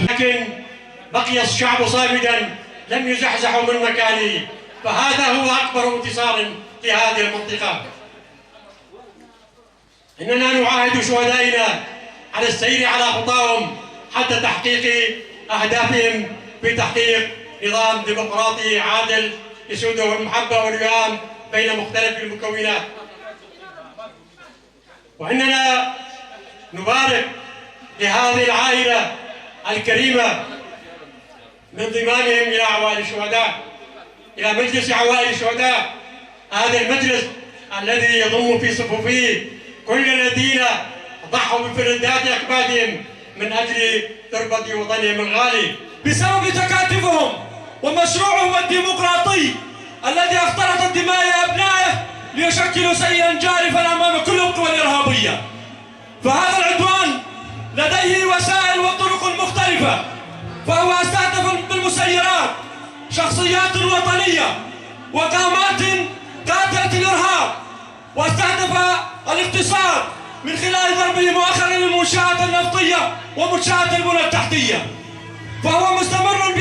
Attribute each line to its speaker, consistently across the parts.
Speaker 1: لكن بقي الشعب صامدا لم يزحزح من مكانه، فهذا هو أكبر انتصار لهذه المنطقة. إننا نعاهد شهدائنا على السير على خطاهم حتى تحقيق أهدافهم في تحقيق نظام ديمقراطي عادل يسوده المحبة والوئام بين مختلف المكونات. وإننا نبارك لهذه العائلة الكريمة من ضمانهم إلى عوائل الشهداء، إلى مجلس عوائل الشهداء، هذا المجلس الذي يضم في صفوفه كل الذين ضحوا بفلذات أكبادهم من أجل تربة وطنهم الغالي.
Speaker 2: بسبب تكاتفهم ومشروعهم الديمقراطي الذي اختلطت دماء أبنائه ليشكلوا سيلا جارفا أمام كل القوى الإرهابية، فهذا العدوان لديه وسائل وطرق مختلفة، فهو استهدف بالمسيرات شخصيات وطنية وقامات قاتلة الإرهاب، واستهدف الاقتصاد من خلال ضربه مؤخرا للمنشآت النفطية ومنشآت البنى التحتية، فهو مستمر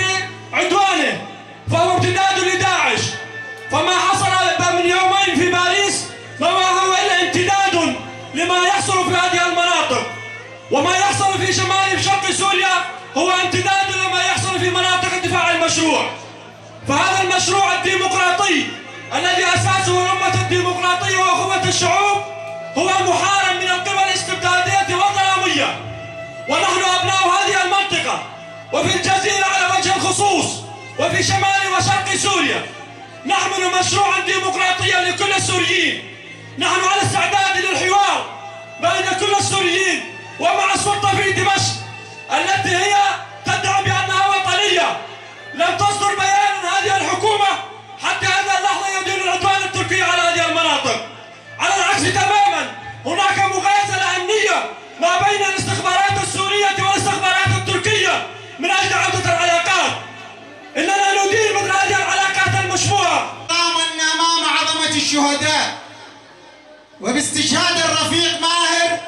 Speaker 2: بعدوانه، فهو امتداد لداعش. فما حصل من يومين في باريس فما هو إلا امتداد لما يحصل في هذه المناطق، وما يحصل في شمال شرق سوريا هو امتداد لما يحصل في مناطق الدفاع المشروع. فهذا المشروع الديمقراطي الذي أساسه الأمة الديمقراطية وأخوة الشعوب هو محارب من القبل الاستبدادية والظلامية، ونحن أبناء هذه المنطقة وفي الجزيرة على وجه الخصوص وفي شمال وشرق سوريا نحمل مشروعا ديمقراطيا لكل السوريين. نحن على استعداد للحوار بين كل السوريين ومع السلطة في دمشق التي هي تدعي بأنها وطنية. لم تصدر بيان هذه الحكومة حتى هذه اللحظة يدير العدوان التركي على هذه المناطق. على العكس تماما هناك مغازلة أمنية ما بين الاستخبارات السورية والاستخبارات التركية من أجل عودة العلاقات. إننا ندير مثل هذه العلاقات المشبوهة.
Speaker 3: قامنا أمام عظمة الشهداء وباستشهاد الرفيق ماهر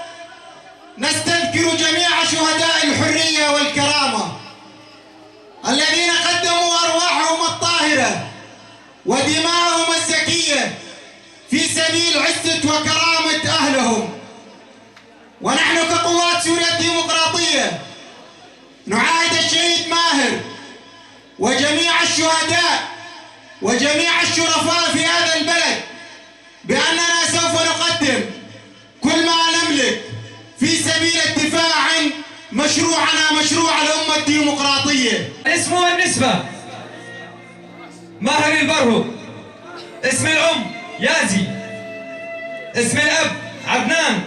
Speaker 3: نستذكر جميع شهداء الحرية والكرامة الذين قدموا أرواحهم الطاهرة ودماءهم الزكية في سبيل عزة وكرامة أهلهم. ونحن كقوات سوريا الديمقراطية نعاهد الشهيد ماهر وجميع الشهداء وجميع الشرفاء في هذا البلد بأننا سوف نقدم كل ما نملك في سبيل الدفاع عن مشروعنا، مشروع الأمة الديمقراطية.
Speaker 2: اسمه النسبة ماهر البرهو، اسم الأم يازي، اسم الأب عدنان،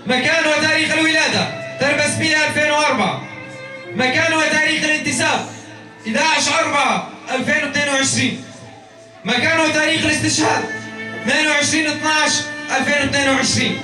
Speaker 2: مكان وتاريخ الولادة تربس بها 2004، مكان وتاريخ الانتساب 11/4/2022، مكان وتاريخ الاستشهاد 22/12/2022.